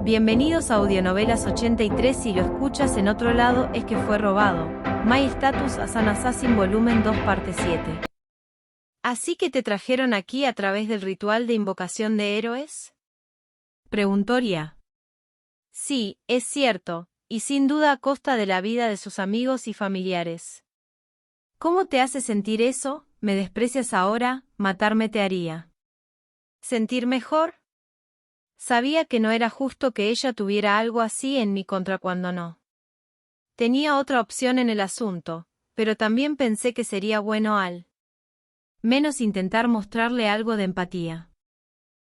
Bienvenidos a Audionovelas 83. Si lo escuchas en otro lado es que fue robado. My Status as an Assassin Volumen 2 Parte 7. ¿Así que te trajeron aquí a través del ritual de invocación de héroes? Preguntó Ria. Sí, es cierto, y sin duda a costa de la vida de sus amigos y familiares. ¿Cómo te hace sentir eso? ¿Me desprecias ahora? Matarme te haría ¿sentir mejor? Sabía que no era justo que ella tuviera algo así en mi contra cuando no tenía otra opción en el asunto, pero también pensé que sería bueno al menos intentar mostrarle algo de empatía.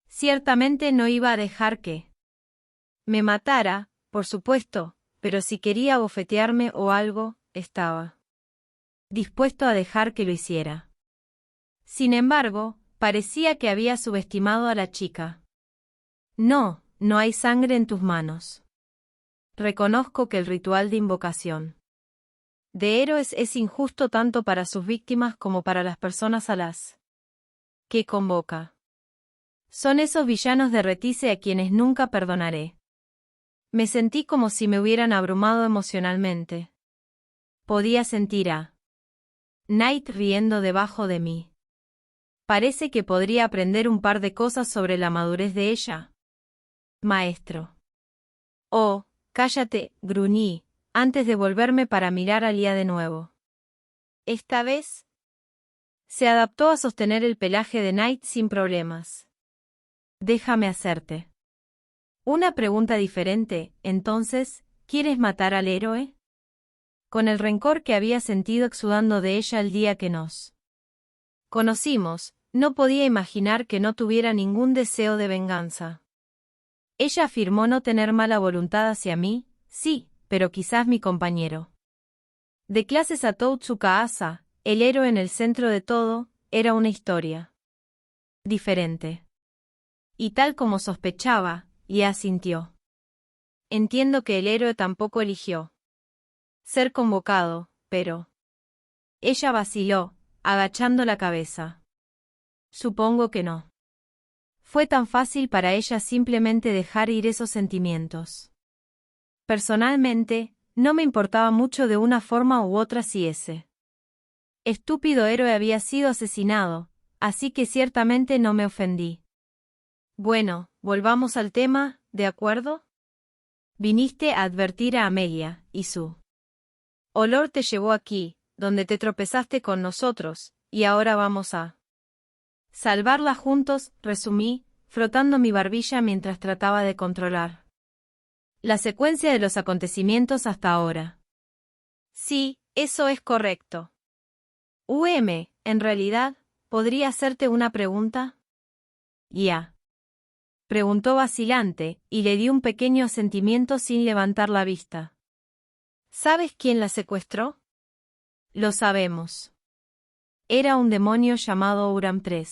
Ciertamente no iba a dejar que me matara, por supuesto, pero si quería bofetearme o algo, estaba dispuesto a dejar que lo hiciera. Sin embargo, parecía que había subestimado a la chica. No, no hay sangre en tus manos. Reconozco que el ritual de invocación de héroes es injusto tanto para sus víctimas como para las personas a las que convoca. Son esos villanos de Retice a quienes nunca perdonaré. Me sentí como si me hubieran abrumado emocionalmente. Podía sentir a Knight riendo debajo de mí. Parece que podría aprender un par de cosas sobre la madurez de ella. Maestro. Oh, cállate, gruñí, antes de volverme para mirar a Lia de nuevo. Esta vez se adaptó a sostener el pelaje de Knight sin problemas. Déjame hacerte una pregunta diferente, entonces, ¿quieres matar al héroe? Con el rencor que había sentido exudando de ella el día que nos conocimos, no podía imaginar que no tuviera ningún deseo de venganza. Ella afirmó no tener mala voluntad hacia mí, sí, pero quizás mi compañero de clases a Totsuka-asa, el héroe en el centro de todo, era una historia diferente. Y tal como sospechaba, y asintió. Entiendo que el héroe tampoco eligió ser convocado, pero ella vaciló, agachando la cabeza. Supongo que no. Fue tan fácil para ella simplemente dejar ir esos sentimientos. Personalmente, no me importaba mucho de una forma u otra si ese estúpido héroe había sido asesinado, así que ciertamente no me ofendí. Bueno, volvamos al tema, ¿de acuerdo? Viniste a advertir a Amelia, y su olor te llevó aquí, donde te tropezaste con nosotros, y ahora vamos a salvarla juntos, resumí, frotando mi barbilla mientras trataba de controlar la secuencia de los acontecimientos hasta ahora. Sí, eso es correcto. En realidad, ¿podría hacerte una pregunta? Ya. Preguntó vacilante, y le di un pequeño asentimiento sin levantar la vista. ¿Sabes quién la secuestró? Lo sabemos. Era un demonio llamado Uram III.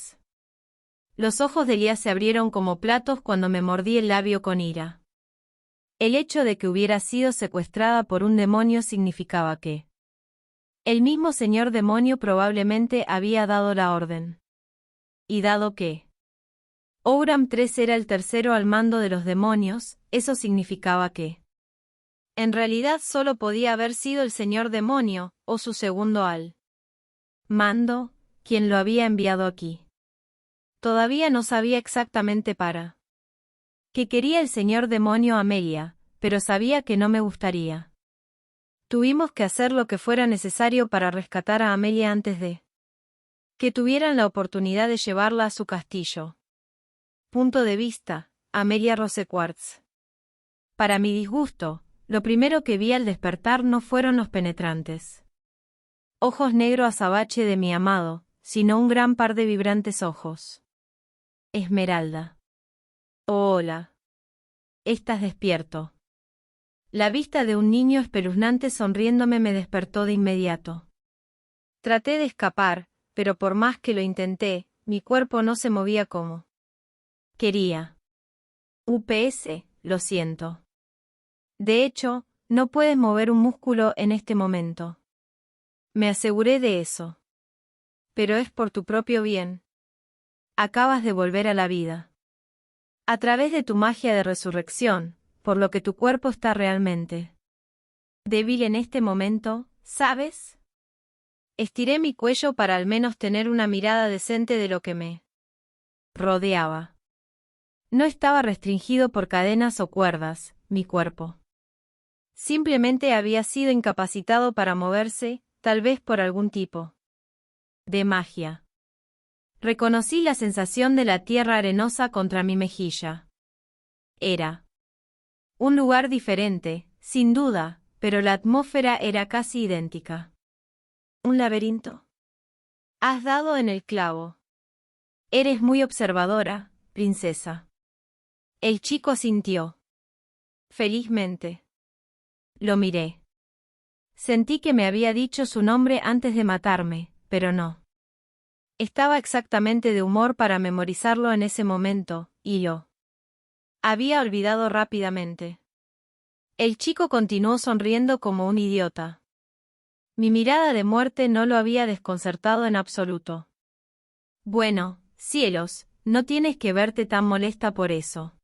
Los ojos de Lia se abrieron como platos cuando me mordí el labio con ira. El hecho de que hubiera sido secuestrada por un demonio significaba que el mismo señor demonio probablemente había dado la orden. Y dado que Ouram III era el tercero al mando de los demonios, eso significaba que en realidad solo podía haber sido el señor demonio, o su segundo al mando, quien lo había enviado aquí. Todavía no sabía exactamente para qué quería el señor demonio a Amelia, pero sabía que no me gustaría. Tuvimos que hacer lo que fuera necesario para rescatar a Amelia antes de que tuvieran la oportunidad de llevarla a su castillo. Punto de vista, Amelia Rosequartz. Para mi disgusto, lo primero que vi al despertar no fueron los penetrantes ojos negro azabache de mi amado, sino un gran par de vibrantes ojos. Esmeralda. Oh, hola. Estás despierto. La vista de un niño espeluznante sonriéndome me despertó de inmediato. Traté de escapar, pero por más que lo intenté, mi cuerpo no se movía como quería. Lo siento. De hecho, no puedes mover un músculo en este momento. Me aseguré de eso. Pero es por tu propio bien. Acabas de volver a la vida. A través de tu magia de resurrección, por lo que tu cuerpo está realmente débil en este momento, ¿sabes? Estiré mi cuello para al menos tener una mirada decente de lo que me rodeaba. No estaba restringido por cadenas o cuerdas, mi cuerpo. Simplemente había sido incapacitado para moverse, tal vez por algún tipo de magia. Reconocí la sensación de la tierra arenosa contra mi mejilla. Era un lugar diferente, sin duda, pero la atmósfera era casi idéntica. ¿Un laberinto? Has dado en el clavo. Eres muy observadora, princesa. El chico asintió. Felizmente. Lo miré. Sentí que me había dicho su nombre antes de matarme, pero no. Estaba exactamente de humor para memorizarlo en ese momento, y yo había olvidado rápidamente. El chico continuó sonriendo como un idiota. Mi mirada de muerte no lo había desconcertado en absoluto. Bueno, cielos, no tienes que verte tan molesta por eso.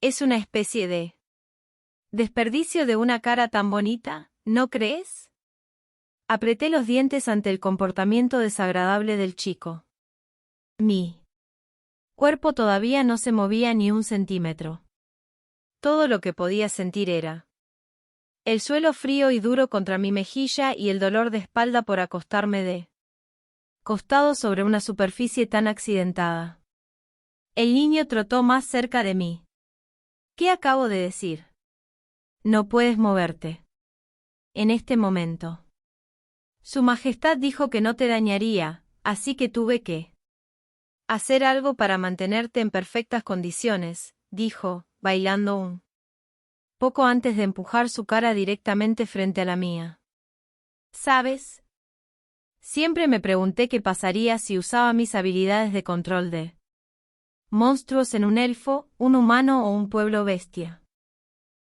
Es una especie de desperdicio de una cara tan bonita, ¿no crees? Apreté los dientes ante el comportamiento desagradable del chico. Mi cuerpo todavía no se movía ni un centímetro. Todo lo que podía sentir era el suelo frío y duro contra mi mejilla y el dolor de espalda por acostarme de costado sobre una superficie tan accidentada. El niño trotó más cerca de mí. ¿Qué acabo de decir? No puedes moverte. En este momento. Su Majestad dijo que no te dañaría, así que tuve que hacer algo para mantenerte en perfectas condiciones, dijo, bailando un poco antes de empujar su cara directamente frente a la mía. ¿Sabes? Siempre me pregunté qué pasaría si usaba mis habilidades de control de monstruos en un elfo, un humano o un pueblo bestia.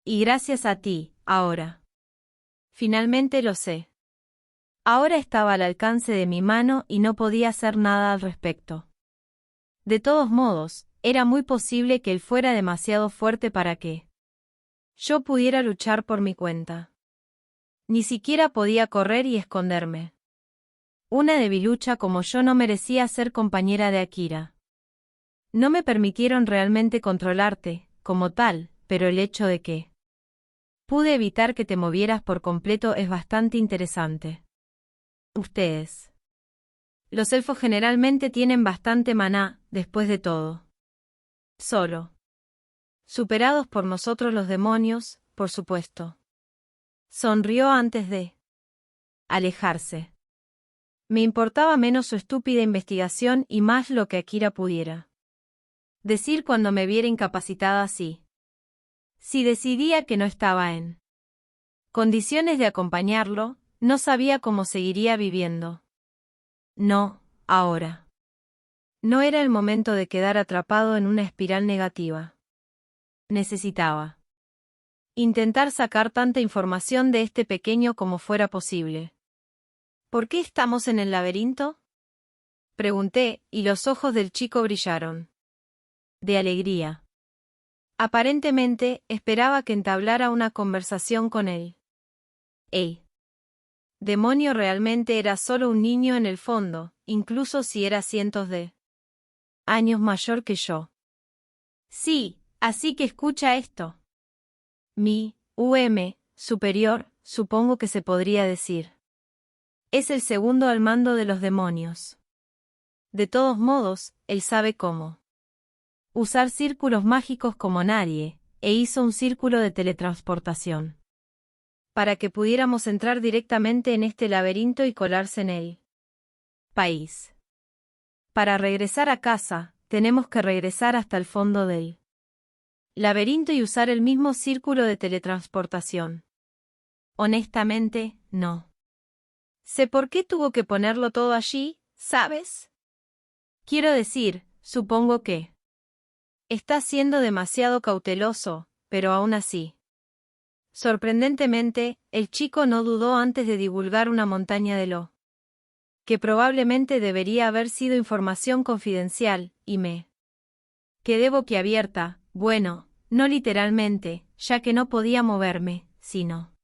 Y gracias a ti, ahora. Finalmente lo sé. Ahora estaba al alcance de mi mano y no podía hacer nada al respecto. De todos modos, era muy posible que él fuera demasiado fuerte para que yo pudiera luchar por mi cuenta. Ni siquiera podía correr y esconderme. Una debilucha como yo no merecía ser compañera de Akira. No me permitieron realmente controlarte, como tal, pero el hecho de que pude evitar que te movieras por completo es bastante interesante. Ustedes. Los elfos generalmente tienen bastante maná, después de todo. Solo. Superados por nosotros los demonios, por supuesto. Sonrió antes de alejarse. Me importaba menos su estúpida investigación y más lo que Akira pudiera decir cuando me viera incapacitada así. Si decidía que no estaba en condiciones de acompañarlo, no sabía cómo seguiría viviendo. No, ahora. No era el momento de quedar atrapado en una espiral negativa. Necesitaba intentar sacar tanta información de este pequeño como fuera posible. ¿Por qué estamos en el laberinto? Pregunté, y los ojos del chico brillaron de alegría. Aparentemente, esperaba que entablara una conversación con él. ¡Ey! Demonio realmente era solo un niño en el fondo, incluso si era cientos de años mayor que yo. Sí, así que escucha esto. Mi superior, supongo que se podría decir. Es el segundo al mando de los demonios. De todos modos, él sabe cómo usar círculos mágicos como nadie, e hizo un círculo de teletransportación para que pudiéramos entrar directamente en este laberinto y colarse en el país. Para regresar a casa, tenemos que regresar hasta el fondo del laberinto y usar el mismo círculo de teletransportación. Honestamente, no sé por qué tuvo que ponerlo todo allí, ¿sabes? Quiero decir, supongo que está siendo demasiado cauteloso, pero aún así. Sorprendentemente, el chico no dudó antes de divulgar una montaña de lo que probablemente debería haber sido información confidencial, y me quedé boquiabierta. Bueno, no literalmente, ya que no podía moverme, sino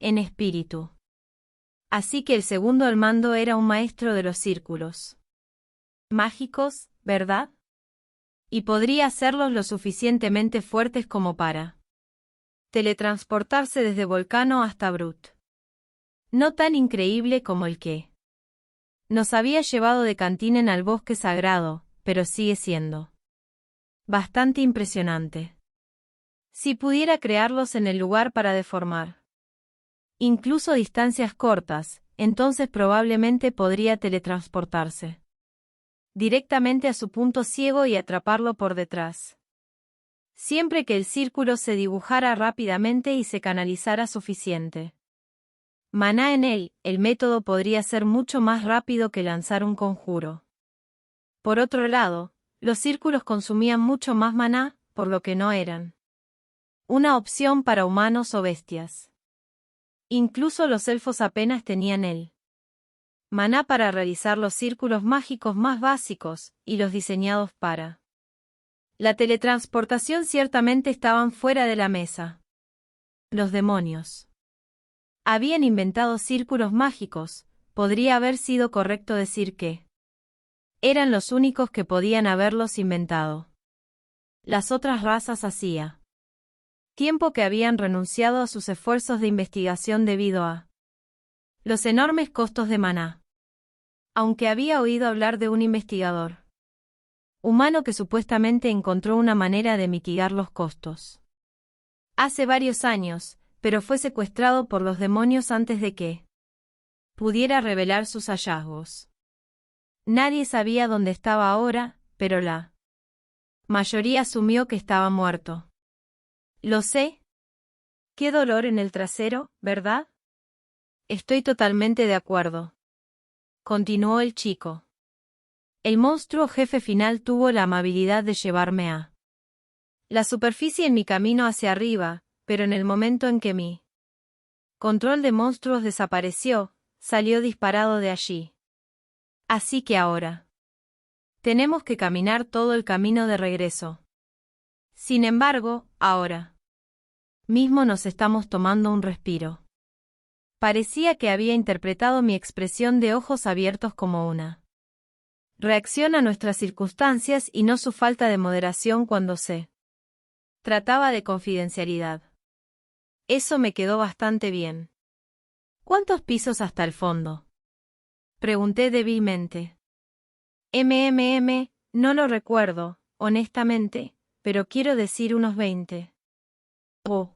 en espíritu. Así que el segundo al mando era un maestro de los círculos mágicos, ¿verdad? Y podría hacerlos lo suficientemente fuertes como para teletransportarse desde Volcano hasta Brut. No tan increíble como el que nos había llevado de Cantinen al bosque sagrado, pero sigue siendo bastante impresionante. Si pudiera crearlos en el lugar para deformar incluso distancias cortas, entonces probablemente podría teletransportarse directamente a su punto ciego y atraparlo por detrás. Siempre que el círculo se dibujara rápidamente y se canalizara suficiente maná en él, el método podría ser mucho más rápido que lanzar un conjuro. Por otro lado, los círculos consumían mucho más maná, por lo que no eran una opción para humanos o bestias. Incluso los elfos apenas tenían el maná para realizar los círculos mágicos más básicos, y los diseñados para la teletransportación ciertamente estaban fuera de la mesa. Los demonios habían inventado círculos mágicos, podría haber sido correcto decir que eran los únicos que podían haberlos inventado. Las otras razas hacía tiempo que habían renunciado a sus esfuerzos de investigación debido a los enormes costos de maná. Aunque había oído hablar de un investigador humano que supuestamente encontró una manera de mitigar los costos hace varios años, pero fue secuestrado por los demonios antes de que pudiera revelar sus hallazgos. Nadie sabía dónde estaba ahora, pero la mayoría asumió que estaba muerto. Lo sé. Qué dolor en el trasero, ¿verdad? Estoy totalmente de acuerdo. Continuó el chico. El monstruo jefe final tuvo la amabilidad de llevarme a la superficie en mi camino hacia arriba, pero en el momento en que mi control de monstruos desapareció, salió disparado de allí. Así que ahora tenemos que caminar todo el camino de regreso. Sin embargo, ahora mismo nos estamos tomando un respiro. Parecía que había interpretado mi expresión de ojos abiertos como una reacción a nuestras circunstancias y no su falta de moderación cuando se trataba de confidencialidad. Eso me quedó bastante bien. ¿Cuántos pisos hasta el fondo? Pregunté débilmente. No lo recuerdo, honestamente, pero quiero decir unos 20. Oh.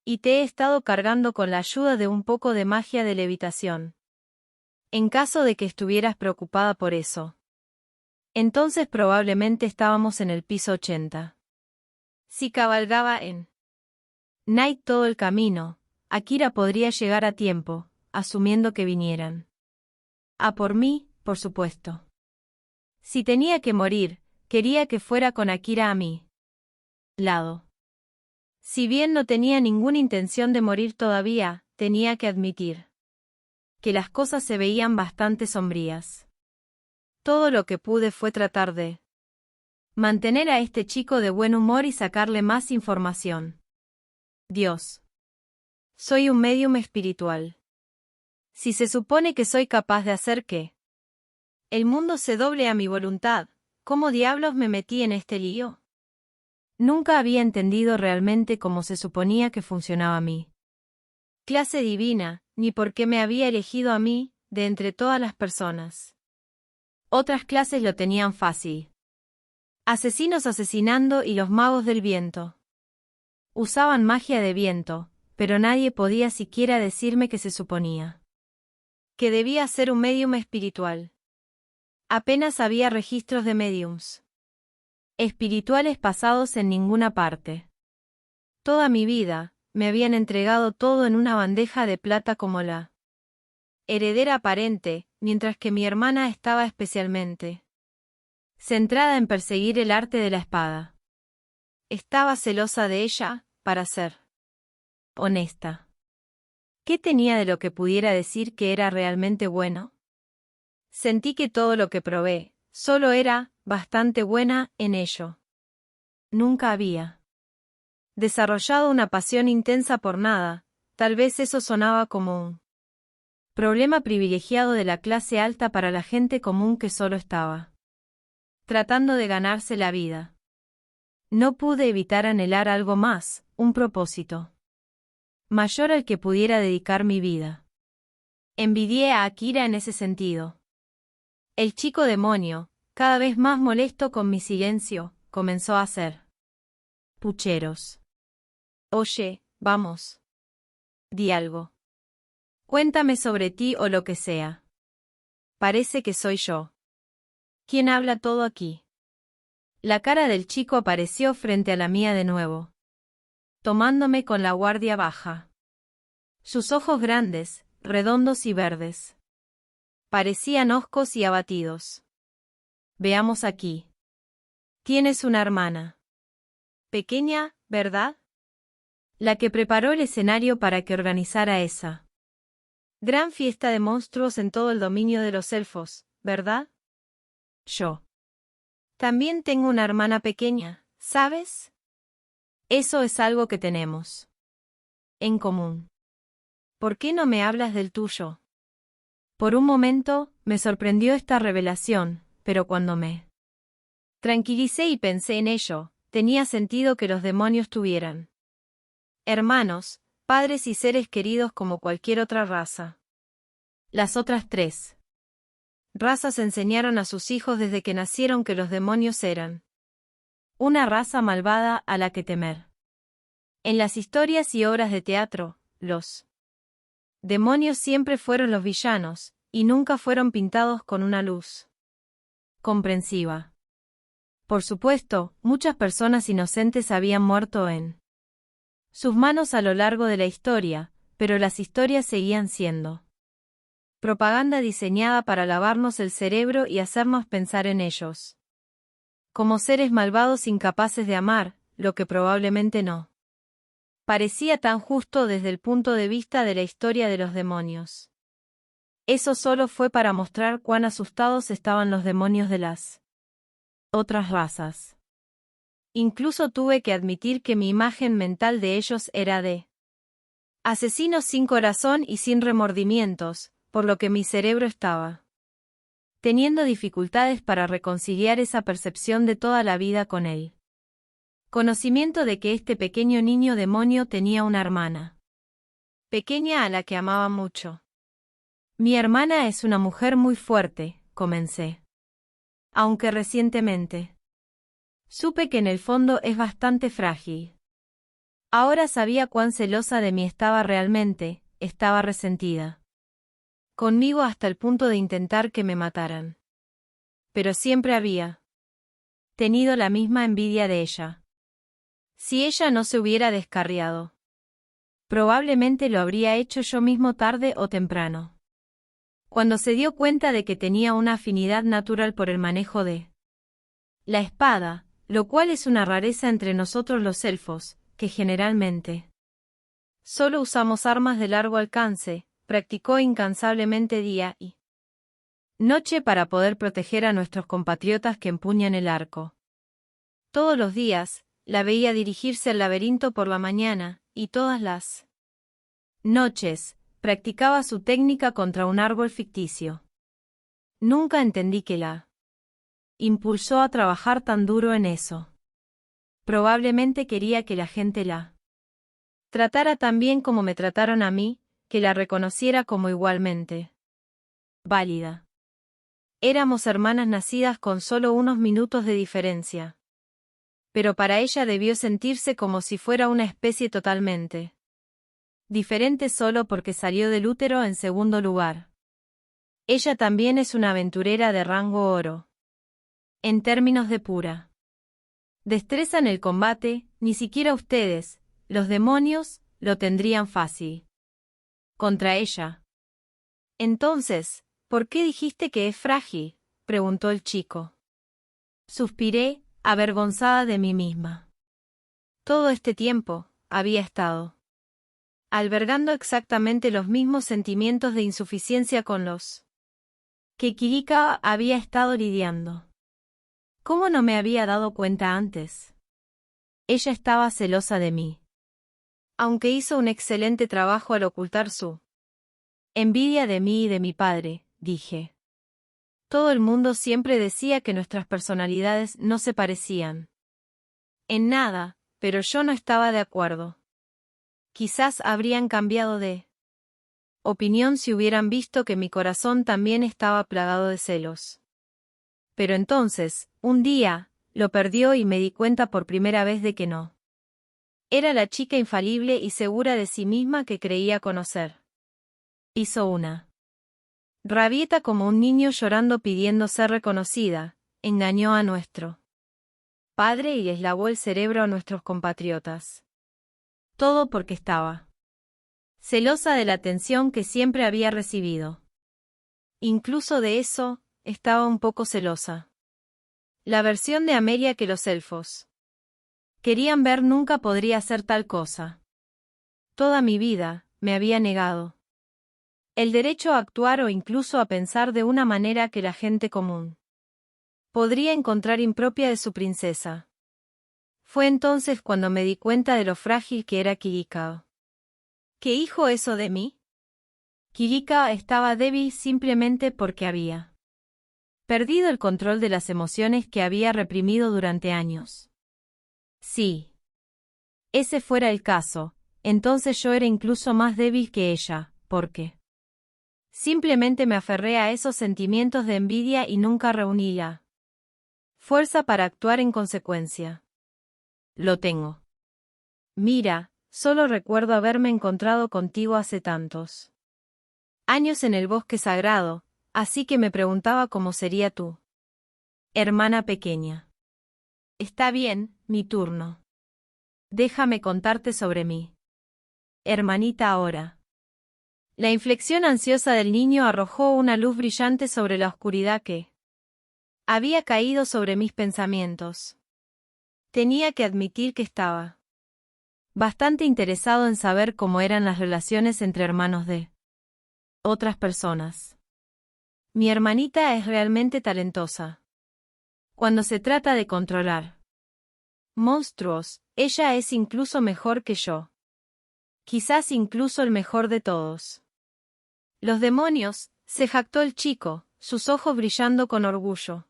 Y te he estado cargando con la ayuda de un poco de magia de levitación. En caso de que estuvieras preocupada por eso. Entonces probablemente estábamos en el piso 80. Si cabalgaba en Night todo el camino, Akira podría llegar a tiempo, asumiendo que vinieran a por mí, por supuesto. Si tenía que morir, quería que fuera con Akira a mi lado. Si bien no tenía ninguna intención de morir todavía, tenía que admitir que las cosas se veían bastante sombrías. Todo lo que pude fue tratar de mantener a este chico de buen humor y sacarle más información. Dios. Soy un médium espiritual. Si se supone que soy capaz de hacer que el mundo se doble a mi voluntad, ¿cómo diablos me metí en este lío? Nunca había entendido realmente cómo se suponía que funcionaba mi clase divina, ni por qué me había elegido a mí, de entre todas las personas. Otras clases lo tenían fácil. Asesinos asesinando y los magos del viento. Usaban magia de viento, pero nadie podía siquiera decirme que se suponía que debía ser un médium espiritual. Apenas había registros de médiums espirituales pasados en ninguna parte. Toda mi vida, me habían entregado todo en una bandeja de plata como la heredera aparente, mientras que mi hermana estaba especialmente centrada en perseguir el arte de la espada. Estaba celosa de ella, para ser honesta. ¿Qué tenía de lo que pudiera decir que era realmente bueno? Sentí que todo lo que probé, solo era bastante buena en ello. Nunca había desarrollado una pasión intensa por nada, tal vez eso sonaba como un problema privilegiado de la clase alta para la gente común que solo estaba tratando de ganarse la vida. No pude evitar anhelar algo más, un propósito mayor al que pudiera dedicar mi vida. Envidié a Akira en ese sentido. El chico demonio, cada vez más molesto con mi silencio, comenzó a hacer pucheros. Oye, vamos. Di algo. Cuéntame sobre ti o lo que sea. Parece que soy yo. ¿Quién habla todo aquí? La cara del chico apareció frente a la mía de nuevo, tomándome con la guardia baja. Sus ojos grandes, redondos y verdes, parecían hoscos y abatidos. Veamos aquí. Tienes una hermana. Pequeña, ¿verdad? La que preparó el escenario para que organizara esa gran fiesta de monstruos en todo el dominio de los elfos, ¿verdad? Yo. También tengo una hermana pequeña, ¿sabes? Eso es algo que tenemos en común. ¿Por qué no me hablas del tuyo? Por un momento, me sorprendió esta revelación, pero cuando me tranquilicé y pensé en ello, tenía sentido que los demonios tuvieran hermanos, padres y seres queridos como cualquier otra raza. Las otras tres razas enseñaron a sus hijos desde que nacieron que los demonios eran una raza malvada a la que temer. En las historias y obras de teatro, los demonios siempre fueron los villanos, y nunca fueron pintados con una luz comprensiva. Por supuesto, muchas personas inocentes habían muerto en sus manos a lo largo de la historia, pero las historias seguían siendo propaganda diseñada para lavarnos el cerebro y hacernos pensar en ellos como seres malvados incapaces de amar, lo que probablemente no parecía tan justo desde el punto de vista de la historia de los demonios. Eso solo fue para mostrar cuán asustados estaban los demonios de las otras razas. Incluso tuve que admitir que mi imagen mental de ellos era de asesinos sin corazón y sin remordimientos, por lo que mi cerebro estaba teniendo dificultades para reconciliar esa percepción de toda la vida con él. Conocimiento de que este pequeño niño demonio tenía una hermana pequeña a la que amaba mucho. Mi hermana es una mujer muy fuerte, comencé. Aunque recientemente supe que en el fondo es bastante frágil. Ahora sabía cuán celosa de mí estaba realmente, estaba resentida conmigo hasta el punto de intentar que me mataran. Pero siempre había tenido la misma envidia de ella. Si ella no se hubiera descarriado, probablemente lo habría hecho yo mismo tarde o temprano. Cuando se dio cuenta de que tenía una afinidad natural por el manejo de la espada, lo cual es una rareza entre nosotros los elfos, que generalmente solo usamos armas de largo alcance, practicó incansablemente día y noche para poder proteger a nuestros compatriotas que empuñan el arco. Todos los días, la veía dirigirse al laberinto por la mañana, y todas las noches, practicaba su técnica contra un árbol ficticio. Nunca entendí que la impulsó a trabajar tan duro en eso. Probablemente quería que la gente la tratara tan bien como me trataron a mí, que la reconociera como igualmente válida. Éramos hermanas nacidas con solo unos minutos de diferencia. Pero para ella debió sentirse como si fuera una especie totalmente diferente solo porque salió del útero en segundo lugar. Ella también es una aventurera de rango oro. En términos de pura destreza en el combate, ni siquiera ustedes, los demonios, lo tendrían fácil contra ella. Entonces, ¿por qué dijiste que es frágil?, preguntó el chico. Suspiré, avergonzada de mí misma. Todo este tiempo, había estado albergando exactamente los mismos sentimientos de insuficiencia con los que Kirika había estado lidiando. ¿Cómo no me había dado cuenta antes? Ella estaba celosa de mí. Aunque hizo un excelente trabajo al ocultar su envidia de mí y de mi padre, dije. Todo el mundo siempre decía que nuestras personalidades no se parecían en nada, pero yo no estaba de acuerdo. Quizás habrían cambiado de opinión si hubieran visto que mi corazón también estaba plagado de celos. Pero entonces, un día, lo perdió y me di cuenta por primera vez de que no era la chica infalible y segura de sí misma que creía conocer. Hizo una rabieta como un niño llorando pidiendo ser reconocida, engañó a nuestro padre y les lavó el cerebro a nuestros compatriotas. Todo porque estaba celosa de la atención que siempre había recibido. Incluso de eso, estaba un poco celosa. La versión de Amelia que los elfos querían ver nunca podría hacer tal cosa. Toda mi vida, me había negado el derecho a actuar o incluso a pensar de una manera que la gente común podría encontrar impropia de su princesa. Fue entonces cuando me di cuenta de lo frágil que era Kirika. ¿Qué dijo eso de mí? Kirika estaba débil simplemente porque había perdido el control de las emociones que había reprimido durante años. Si ese fuera el caso, entonces yo era incluso más débil que ella, porque simplemente me aferré a esos sentimientos de envidia y nunca reuní la fuerza para actuar en consecuencia. Lo tengo. Mira, solo recuerdo haberme encontrado contigo hace tantos años en el bosque sagrado, así que me preguntaba cómo sería tú, hermana pequeña. Está bien, mi turno. Déjame contarte sobre mí. Hermanita ahora. La inflexión ansiosa del niño arrojó una luz brillante sobre la oscuridad que había caído sobre mis pensamientos. Tenía que admitir que estaba bastante interesado en saber cómo eran las relaciones entre hermanos de otras personas. Mi hermanita es realmente talentosa. Cuando se trata de controlar monstruos, ella es incluso mejor que yo. Quizás incluso el mejor de todos. Los demonios, se jactó el chico, sus ojos brillando con orgullo.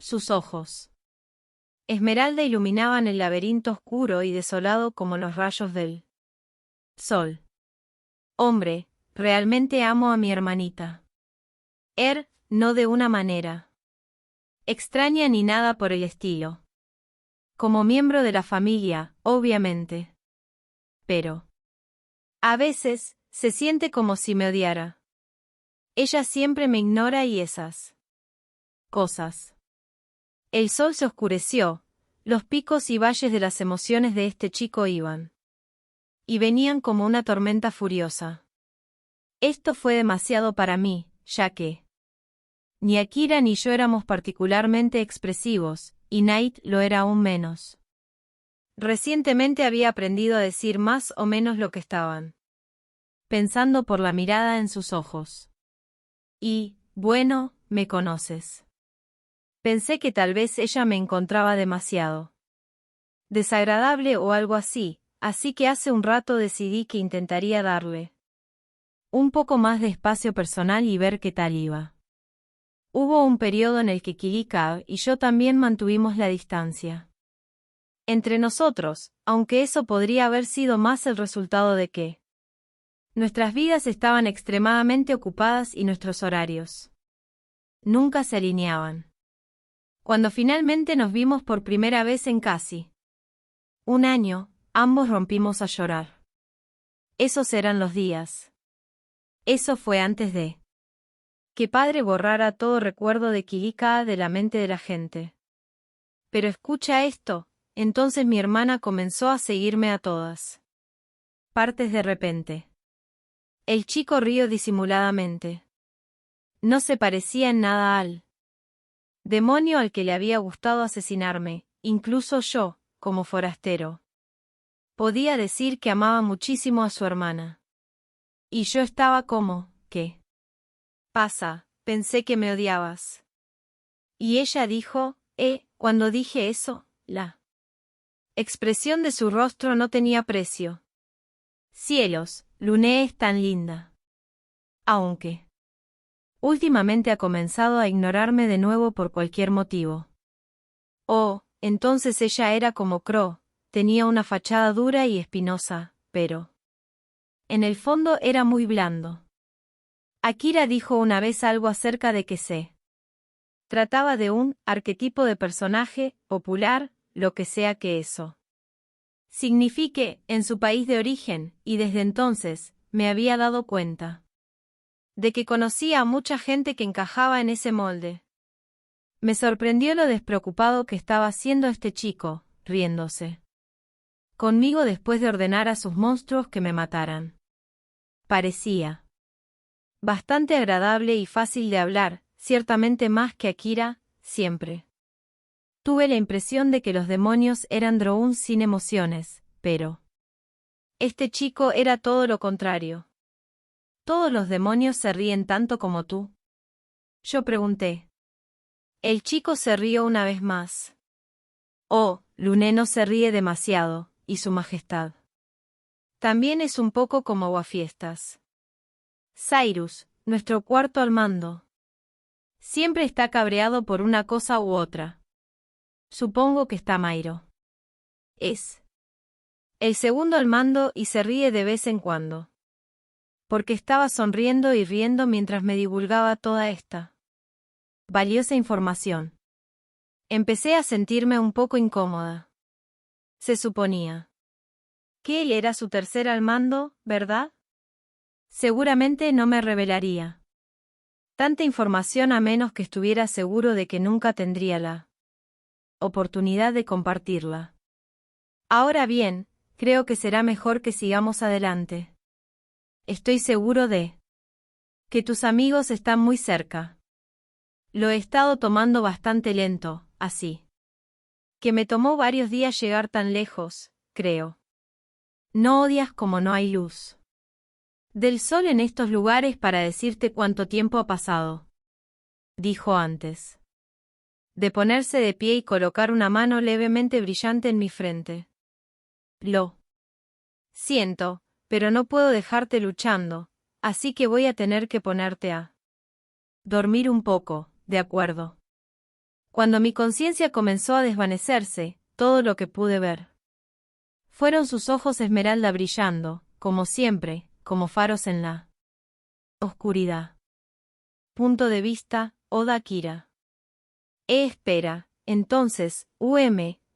Sus ojos esmeralda iluminaban el laberinto oscuro y desolado como los rayos del sol. Hombre, realmente amo a mi hermanita. No de una manera extraña ni nada por el estilo. Como miembro de la familia, obviamente. Pero a veces, se siente como si me odiara. Ella siempre me ignora y esas cosas. El sol se oscureció, los picos y valles de las emociones de este chico iban y venían como una tormenta furiosa. Esto fue demasiado para mí, ya que ni Akira ni yo éramos particularmente expresivos, y Nate lo era aún menos. Recientemente había aprendido a decir más o menos lo que estaban pensando por la mirada en sus ojos. Y, bueno, me conoces. Pensé que tal vez ella me encontraba demasiado desagradable o algo así, así que hace un rato decidí que intentaría darle un poco más de espacio personal y ver qué tal iba. Hubo un periodo en el que Kirika y yo también mantuvimos la distancia entre nosotros, aunque eso podría haber sido más el resultado de que nuestras vidas estaban extremadamente ocupadas y nuestros horarios nunca se alineaban. Cuando finalmente nos vimos por primera vez en casi un año, ambos rompimos a llorar. Esos eran los días. Eso fue antes de que padre borrara todo recuerdo de Kirika de la mente de la gente. Pero escucha esto, entonces mi hermana comenzó a seguirme a todas partes de repente. El chico rió disimuladamente. No se parecía en nada al demonio al que le había gustado asesinarme, incluso yo, como forastero. Podía decir que amaba muchísimo a su hermana. Y yo estaba como, ¿qué pasa? Pensé que me odiabas. Y ella dijo, cuando dije eso, la expresión de su rostro no tenía precio. Cielos, Lune es tan linda. Aunque últimamente ha comenzado a ignorarme de nuevo por cualquier motivo. Oh, entonces ella era como Crow, tenía una fachada dura y espinosa, pero en el fondo era muy blando. Akira dijo una vez algo acerca de que se trataba de un arquetipo de personaje popular, lo que sea que eso signifique en su país de origen, y desde entonces me había dado cuenta de que conocía a mucha gente que encajaba en ese molde. Me sorprendió lo despreocupado que estaba siendo este chico, riéndose conmigo después de ordenar a sus monstruos que me mataran. Parecía bastante agradable y fácil de hablar, ciertamente más que Akira, siempre. Tuve la impresión de que los demonios eran drones sin emociones, pero este chico era todo lo contrario. ¿Todos los demonios se ríen tanto como tú?, yo pregunté. El chico se rió una vez más. Oh, Lune no se ríe demasiado, y su majestad también es un poco como guafiestas. Cyrus, nuestro cuarto al mando, siempre está cabreado por una cosa u otra. Supongo que está Mairo. Es el segundo al mando y se ríe de vez en cuando. Porque estaba sonriendo y riendo mientras me divulgaba toda esta valiosa información. Empecé a sentirme un poco incómoda. Se suponía que él era su tercer al mando, ¿verdad? Seguramente no me revelaría tanta información a menos que estuviera seguro de que nunca tendría la oportunidad de compartirla. Ahora bien, creo que será mejor que sigamos adelante. Estoy seguro de que tus amigos están muy cerca. Lo he estado tomando bastante lento, así que me tomó varios días llegar tan lejos, creo. No odias como no hay luz del sol en estos lugares para decirte cuánto tiempo ha pasado, dijo antes de ponerse de pie y colocar una mano levemente brillante en mi frente. Lo siento, pero no puedo dejarte luchando, así que voy a tener que ponerte a dormir un poco, ¿de acuerdo? Cuando mi conciencia comenzó a desvanecerse, todo lo que pude ver fueron sus ojos esmeralda brillando, como siempre, como faros en la oscuridad. Punto de vista, Oda Akira. Espera, entonces,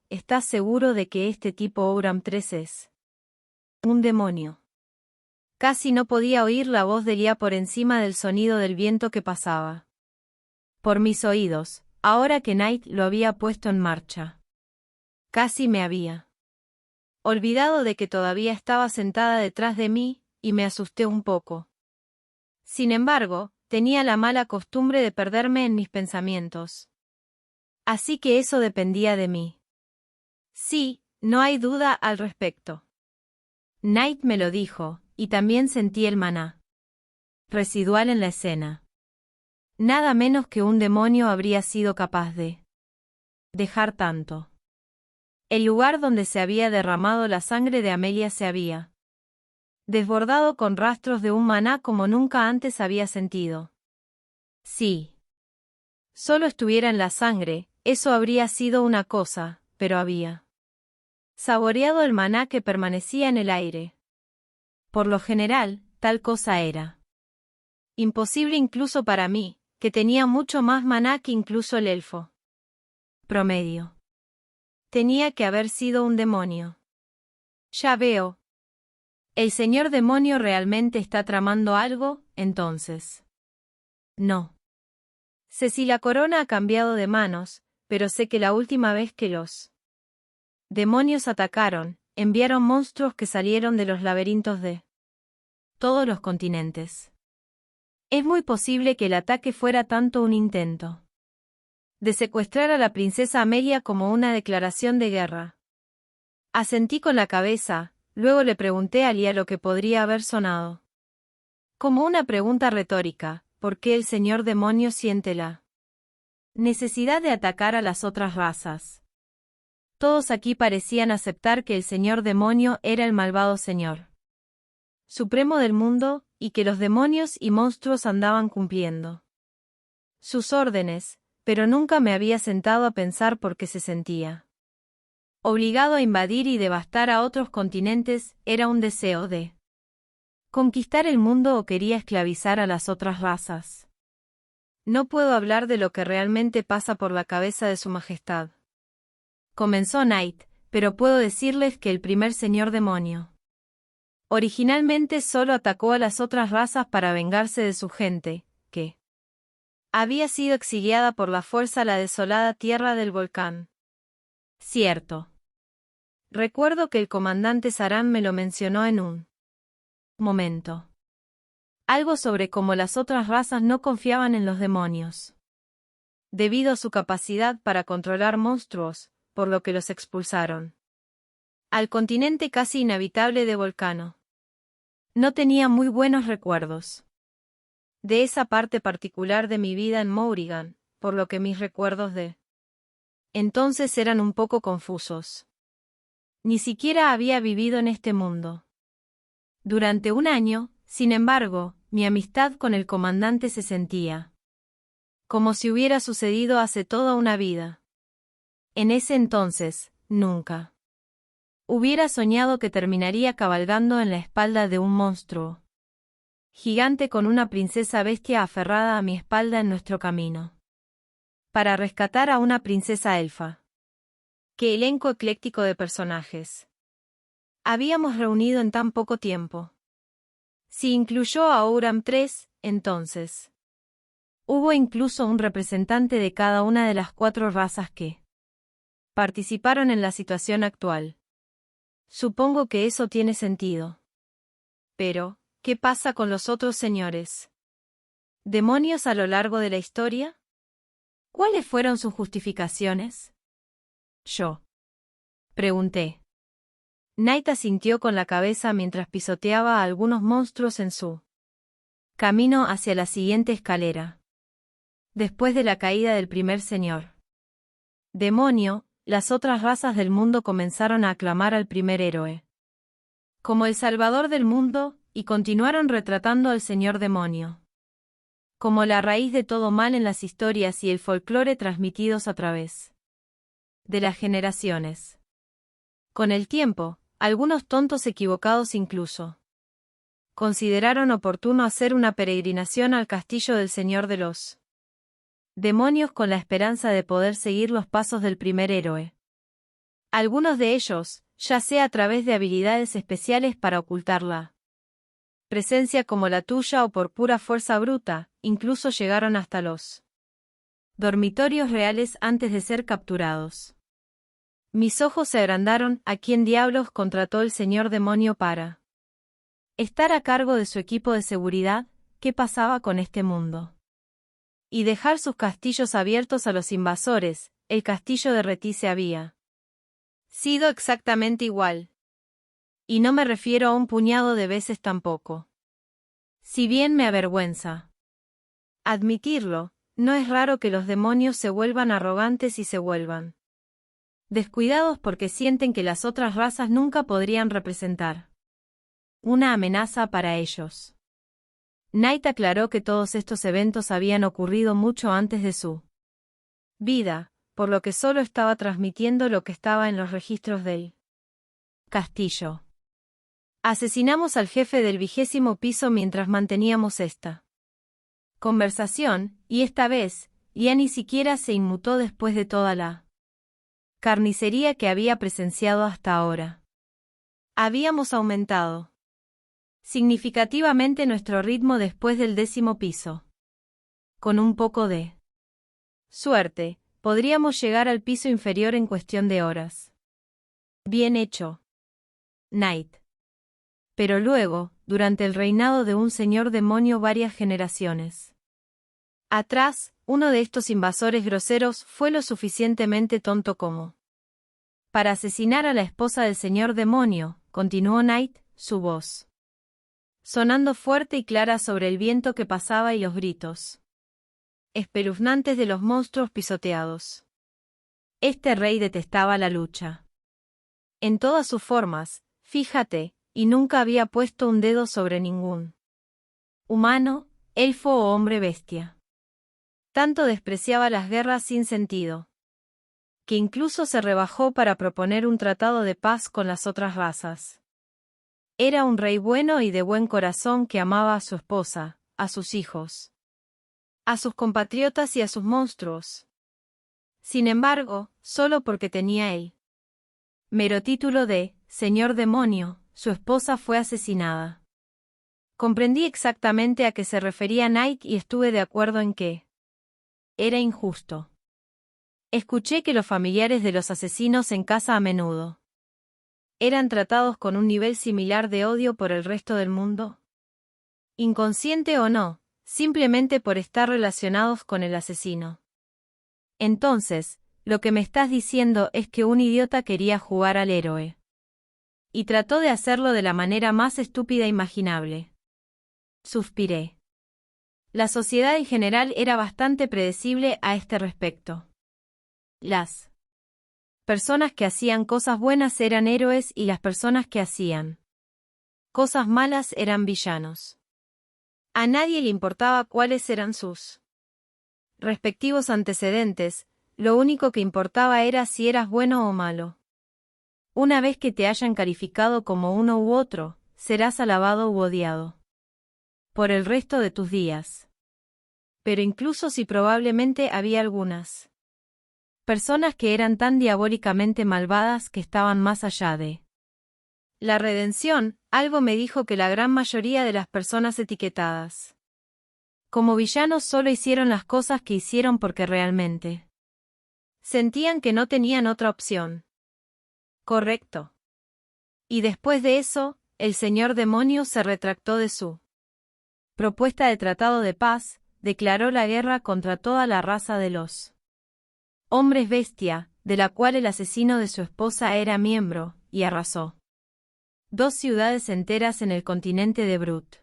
¿estás seguro de que este tipo Ouram 3 es un demonio? Casi no podía oír la voz de Lia por encima del sonido del viento que pasaba por mis oídos, ahora que Knight lo había puesto en marcha. Casi me había olvidado de que todavía estaba sentada detrás de mí, y me asusté un poco. Sin embargo, tenía la mala costumbre de perderme en mis pensamientos. Así que eso dependía de mí. Sí, no hay duda al respecto. Knight me lo dijo, y también sentí el maná residual en la escena. Nada menos que un demonio habría sido capaz de dejar tanto. El lugar donde se había derramado la sangre de Amelia se había desbordado con rastros de un maná como nunca antes había sentido. Sí. Solo estuviera en la sangre, eso habría sido una cosa, pero había saboreado el maná que permanecía en el aire. Por lo general, tal cosa era imposible incluso para mí, que tenía mucho más maná que incluso el elfo promedio. Tenía que haber sido un demonio. Ya veo. ¿El señor demonio realmente está tramando algo, entonces? No. Sé si la corona ha cambiado de manos, pero sé que la última vez que los demonios atacaron, enviaron monstruos que salieron de los laberintos de todos los continentes. Es muy posible que el ataque fuera tanto un intento de secuestrar a la princesa Amelia como una declaración de guerra. Asentí con la cabeza, luego le pregunté a Lia lo que podría haber sonado como una pregunta retórica: ¿por qué el señor demonio siente la necesidad de atacar a las otras razas? Todos aquí parecían aceptar que el señor demonio era el malvado señor supremo del mundo, y que los demonios y monstruos andaban cumpliendo sus órdenes, pero nunca me había sentado a pensar por qué se sentía obligado a invadir y devastar a otros continentes. Era un deseo de conquistar el mundo o quería esclavizar a las otras razas. No puedo hablar de lo que realmente pasa por la cabeza de su majestad. Comenzó Knight, pero puedo decirles que el primer señor demonio originalmente solo atacó a las otras razas para vengarse de su gente, que había sido exiliada por la fuerza a la desolada tierra del volcán. Cierto. Recuerdo que el comandante Saran me lo mencionó en un momento. Algo sobre cómo las otras razas no confiaban en los demonios, debido a su capacidad para controlar monstruos, por lo que los expulsaron al continente casi inhabitable de Volcano. No tenía muy buenos recuerdos de esa parte particular de mi vida en Morrigan, por lo que mis recuerdos de entonces eran un poco confusos. Ni siquiera había vivido en este mundo durante un año. Sin embargo, mi amistad con el comandante se sentía como si hubiera sucedido hace toda una vida. En ese entonces, nunca hubiera soñado que terminaría cabalgando en la espalda de un monstruo gigante con una princesa bestia aferrada a mi espalda en nuestro camino para rescatar a una princesa elfa. ¡Qué elenco ecléctico de personajes habíamos reunido en tan poco tiempo! Si incluyó a Ouram 3, entonces hubo incluso un representante de cada una de las 4 razas que participaron en la situación actual. Supongo que eso tiene sentido. Pero, ¿qué pasa con los otros señores demonios a lo largo de la historia? ¿Cuáles fueron sus justificaciones? Yo pregunté. Knight asintió con la cabeza mientras pisoteaba a algunos monstruos en su camino hacia la siguiente escalera. Después de la caída del primer señor demonio, las otras razas del mundo comenzaron a aclamar al primer héroe como el salvador del mundo, y continuaron retratando al señor demonio como la raíz de todo mal en las historias y el folclore transmitidos a través de las generaciones. Con el tiempo, algunos tontos equivocados incluso consideraron oportuno hacer una peregrinación al castillo del señor de los demonios con la esperanza de poder seguir los pasos del primer héroe. Algunos de ellos, ya sea a través de habilidades especiales para ocultar la presencia como la tuya o por pura fuerza bruta, incluso llegaron hasta los dormitorios reales antes de ser capturados. Mis ojos se agrandaron. ¿A quién diablos contrató el señor demonio para estar a cargo de su equipo de seguridad? ¿Qué pasaba con este mundo? Y dejar sus castillos abiertos a los invasores. El castillo de Retise había sido exactamente igual. Y no me refiero a un puñado de veces tampoco. Si bien me avergüenza admitirlo, no es raro que los demonios se vuelvan arrogantes y se vuelvan descuidados porque sienten que las otras razas nunca podrían representar una amenaza para ellos. Knight aclaró que todos estos eventos habían ocurrido mucho antes de su vida, por lo que solo estaba transmitiendo lo que estaba en los registros del castillo. Asesinamos al jefe del 20º piso mientras manteníamos esta conversación, y esta vez, ya ni siquiera se inmutó después de toda la carnicería que había presenciado hasta ahora. Habíamos aumentado significativamente nuestro ritmo después del 10º piso. Con un poco de suerte, podríamos llegar al piso inferior en cuestión de horas. Bien hecho, Knight. Pero luego, durante el reinado de un señor demonio varias generaciones atrás, uno de estos invasores groseros fue lo suficientemente tonto como para asesinar a la esposa del señor demonio, continuó Knight, su voz sonando fuerte y clara sobre el viento que pasaba y los gritos espeluznantes de los monstruos pisoteados. Este rey detestaba la lucha. En todas sus formas, fíjate, y nunca había puesto un dedo sobre ningún humano, elfo o hombre bestia. Tanto despreciaba las guerras sin sentido, que incluso se rebajó para proponer un tratado de paz con las otras razas. Era un rey bueno y de buen corazón que amaba a su esposa, a sus hijos, a sus compatriotas y a sus monstruos. Sin embargo, solo porque tenía el mero título de Señor Demonio, su esposa fue asesinada. Comprendí exactamente a qué se refería Knight y estuve de acuerdo en que era injusto. Escuché que los familiares de los asesinos en casa a menudo eran tratados con un nivel similar de odio por el resto del mundo. Inconsciente o no, simplemente por estar relacionados con el asesino. Entonces, lo que me estás diciendo es que un idiota quería jugar al héroe. Y trató de hacerlo de la manera más estúpida imaginable. Suspiré. La sociedad en general era bastante predecible a este respecto. Las personas que hacían cosas buenas eran héroes y las personas que hacían cosas malas eran villanos. A nadie le importaba cuáles eran sus respectivos antecedentes, lo único que importaba era si eras bueno o malo. Una vez que te hayan calificado como uno u otro, serás alabado u odiado por el resto de tus días. Pero incluso si probablemente había algunas personas que eran tan diabólicamente malvadas que estaban más allá de la redención, algo me dijo que la gran mayoría de las personas etiquetadas como villanos solo hicieron las cosas que hicieron porque realmente sentían que no tenían otra opción. Correcto. Y después de eso, el señor demonio se retractó de su propuesta de tratado de paz, declaró la guerra contra toda la raza de los hombres bestia, de la cual el asesino de su esposa era miembro, y arrasó 2 ciudades enteras en el continente de Brut.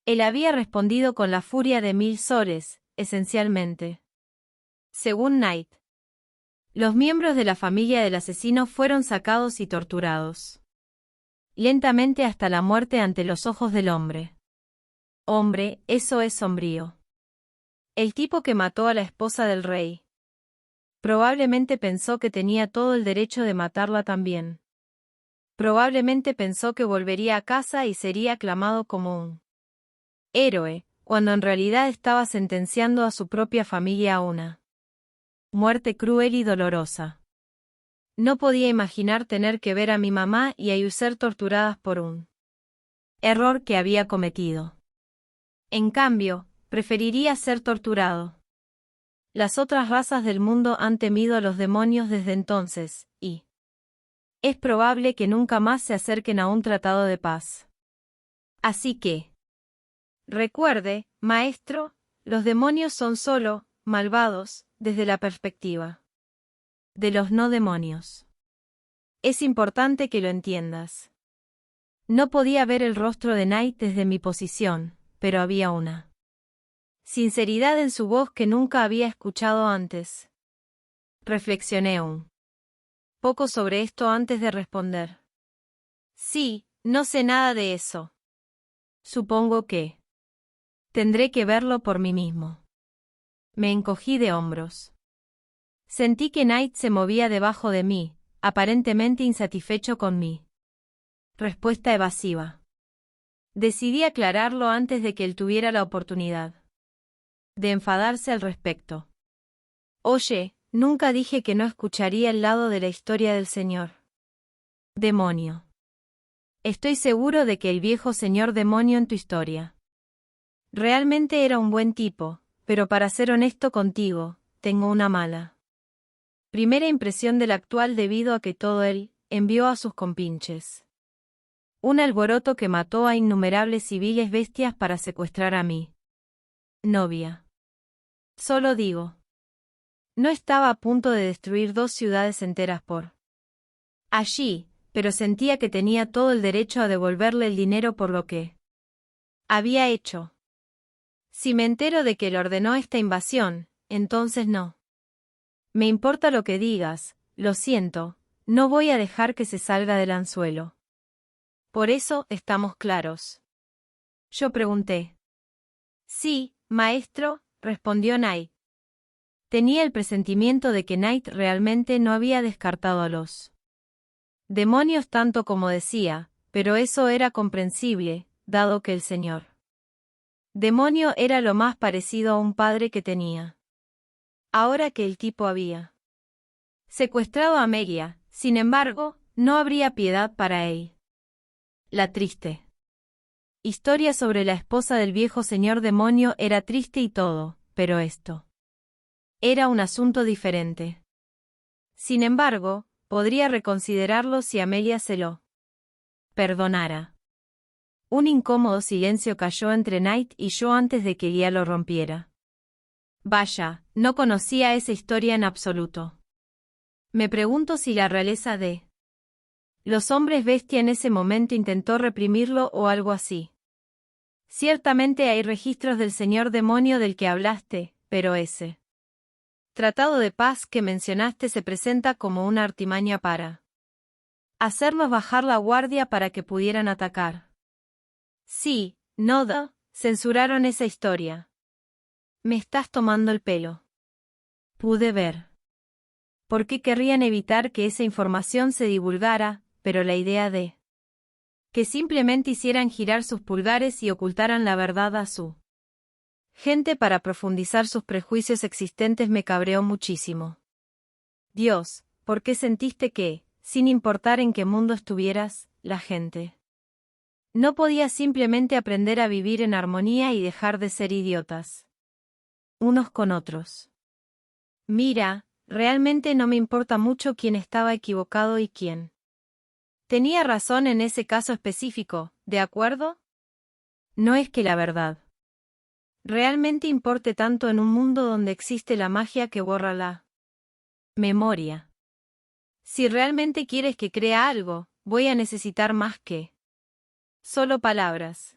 Él había respondido con la furia de 1000 soles, esencialmente. Según Knight, los miembros de la familia del asesino fueron sacados y torturados lentamente hasta la muerte ante los ojos del hombre. Hombre, eso es sombrío. El tipo que mató a la esposa del rey probablemente pensó que tenía todo el derecho de matarla también. Probablemente pensó que volvería a casa y sería aclamado como un héroe, cuando en realidad estaba sentenciando a su propia familia a una muerte cruel y dolorosa. No podía imaginar tener que ver a mi mamá y a Yu ser torturadas por un error que había cometido. En cambio, preferiría ser torturado. Las otras razas del mundo han temido a los demonios desde entonces, y es probable que nunca más se acerquen a un tratado de paz. Así que, recuerde, maestro, los demonios son solo malvados desde la perspectiva de los no demonios. Es importante que lo entiendas. No podía ver el rostro de Knight desde mi posición, pero había una sinceridad en su voz que nunca había escuchado antes. Reflexioné un poco sobre esto antes de responder. Sí, no sé nada de eso. Supongo que tendré que verlo por mí mismo. Me encogí de hombros. Sentí que Knight se movía debajo de mí, aparentemente insatisfecho con mi respuesta evasiva. Decidí aclararlo antes de que él tuviera la oportunidad de enfadarse al respecto. Oye, nunca dije que no escucharía el lado de la historia del señor demonio. Estoy seguro de que el viejo señor demonio en tu historia realmente era un buen tipo, pero para ser honesto contigo, tengo una mala primera impresión del actual debido a que todo él envió a sus compinches un alboroto que mató a innumerables civiles bestias para secuestrar a mi novia. Solo digo, no estaba a punto de destruir 2 ciudades enteras por allí, pero sentía que tenía todo el derecho a devolverle el dinero por lo que había hecho. Si me entero de que él ordenó esta invasión, entonces no Me importa lo que digas, lo siento, no voy a dejar que se salga del anzuelo. Por eso, estamos claros. Yo pregunté. Sí, maestro, respondió Knight. Tenía el presentimiento de que Knight realmente no había descartado a los demonios tanto como decía, pero eso era comprensible, dado que el señor demonio era lo más parecido a un padre que tenía. Ahora que el tipo había secuestrado a Amelia, sin embargo, no habría piedad para él. La triste historia sobre la esposa del viejo señor demonio era triste y todo, pero esto era un asunto diferente. Sin embargo, podría reconsiderarlo si Amelia se lo perdonara. Un incómodo silencio cayó entre Knight y yo antes de que ella lo rompiera. Vaya, no conocía esa historia en absoluto. Me pregunto si la realeza de los hombres bestia en ese momento intentó reprimirlo o algo así. Ciertamente hay registros del señor demonio del que hablaste, pero ese tratado de paz que mencionaste se presenta como una artimaña para hacernos bajar la guardia para que pudieran atacar. Sí, Noda, censuraron esa historia. Me estás tomando el pelo. Pude ver. ¿Por qué querrían evitar que esa información se divulgara, pero la idea de que simplemente hicieran girar sus pulgares y ocultaran la verdad a su gente para profundizar sus prejuicios existentes me cabreó muchísimo. Dios, ¿por qué sentiste que, sin importar en qué mundo estuvieras, la gente no podía simplemente aprender a vivir en armonía y dejar de ser idiotas unos con otros? Mira, realmente no me importa mucho quién estaba equivocado y quién tenía razón en ese caso específico, ¿de acuerdo? No es que la verdad realmente importe tanto en un mundo donde existe la magia que borra la memoria. Si realmente quieres que crea algo, voy a necesitar más que solo palabras.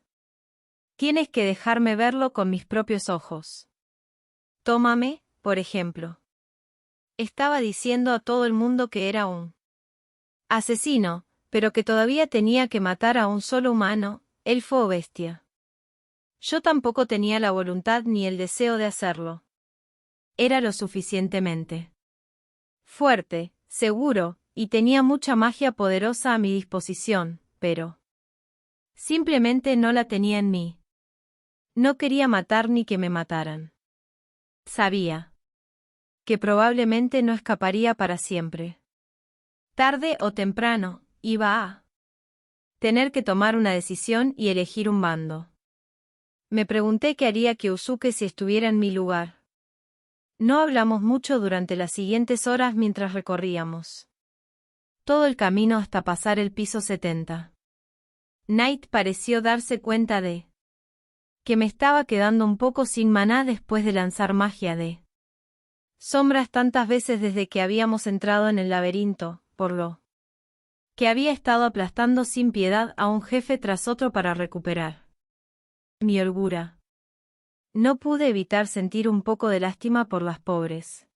Tienes que dejarme verlo con mis propios ojos. Tómame, por ejemplo. Estaba diciendo a todo el mundo que era un asesino, pero que todavía tenía que matar a un solo humano, elfo o bestia. Yo tampoco tenía la voluntad ni el deseo de hacerlo. Era lo suficientemente fuerte, seguro, y tenía mucha magia poderosa a mi disposición, pero simplemente no la tenía en mí. No quería matar ni que me mataran. Sabía que probablemente no escaparía para siempre. Tarde o temprano, iba a tener que tomar una decisión y elegir un bando. Me pregunté qué haría Kyosuke si estuviera en mi lugar. No hablamos mucho durante las siguientes horas mientras recorríamos todo el camino hasta pasar el piso 70. Knight pareció darse cuenta de que me estaba quedando un poco sin maná después de lanzar magia de sombras tantas veces desde que habíamos entrado en el laberinto, por lo que había estado aplastando sin piedad a un jefe tras otro para recuperar mi holgura. No pude evitar sentir un poco de lástima por las pobres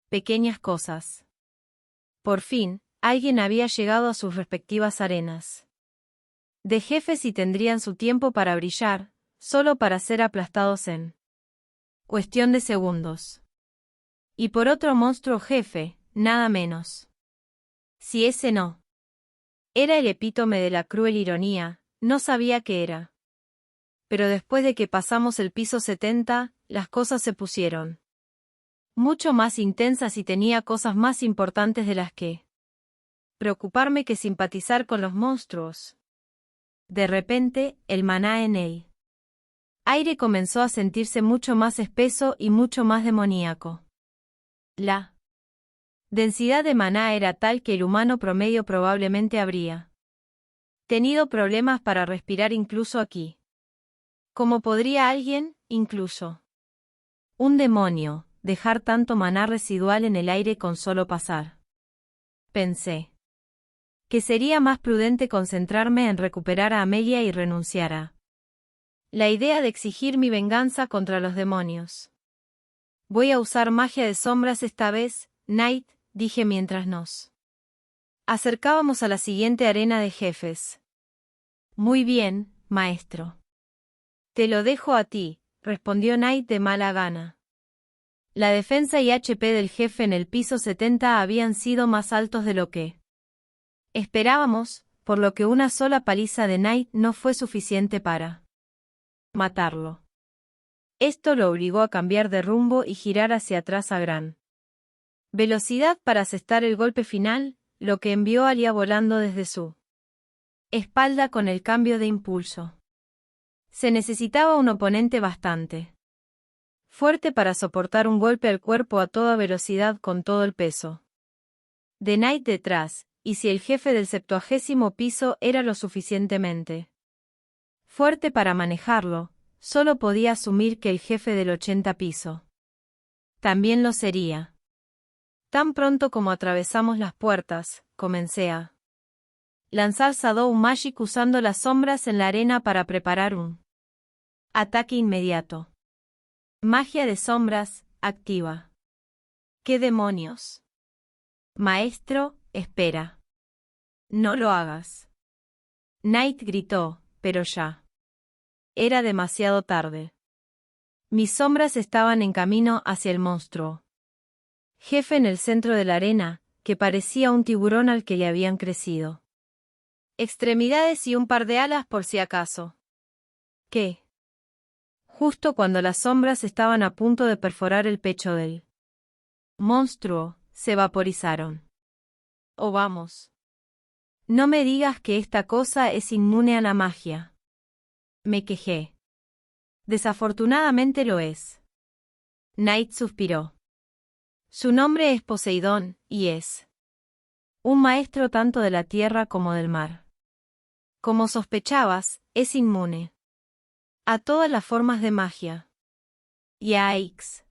pequeñas cosas. Por fin, alguien había llegado a sus respectivas arenas de jefes y tendrían su tiempo para brillar, solo para ser aplastados en cuestión de segundos. Y por otro monstruo jefe, nada menos. Si ese no era el epítome de la cruel ironía, no sabía qué era. Pero después de que pasamos el piso 70, las cosas se pusieron mucho más intensas y tenía cosas más importantes de las que preocuparme que simpatizar con los monstruos. De repente, el maná en el aire comenzó a sentirse mucho más espeso y mucho más demoníaco. La densidad de maná era tal que el humano promedio probablemente habría tenido problemas para respirar incluso aquí. ¿Cómo podría alguien, incluso un demonio, dejar tanto maná residual en el aire con solo pasar? Pensé que sería más prudente concentrarme en recuperar a Amelia y renunciar a la idea de exigir mi venganza contra los demonios. Voy a usar magia de sombras esta vez, Knight, dije mientras nos acercábamos a la siguiente arena de jefes. Muy bien, maestro. Te lo dejo a ti, respondió Knight de mala gana. La defensa y HP del jefe en el piso 70 habían sido más altos de lo que esperábamos, por lo que una sola paliza de Knight no fue suficiente para matarlo. Esto lo obligó a cambiar de rumbo y girar hacia atrás a gran velocidad para asestar el golpe final, lo que envió a Alia volando desde su espalda con el cambio de impulso. Se necesitaba un oponente bastante fuerte para soportar un golpe al cuerpo a toda velocidad con todo el peso de Knight detrás, y si el jefe del 70º piso era lo suficientemente fuerte para manejarlo, solo podía asumir que el jefe del 80 piso también lo sería. Tan pronto como atravesamos las puertas, comencé a lanzar Shadow Magic usando las sombras en la arena para preparar un ataque inmediato. Magia de sombras, activa. ¿Qué demonios? Maestro, espera. No lo hagas. Knight gritó, pero ya era demasiado tarde. Mis sombras estaban en camino hacia el monstruo jefe en el centro de la arena, que parecía un tiburón al que le habían crecido extremidades y un par de alas por si acaso. ¿Qué? Justo cuando las sombras estaban a punto de perforar el pecho del monstruo, se vaporizaron. Oh, vamos. No me digas que esta cosa es inmune a la magia. Me quejé. Desafortunadamente lo es. Knight suspiró. Su nombre es Poseidón, y es un maestro tanto de la tierra como del mar. Como sospechabas, es inmune a todas las formas de magia. Yikes.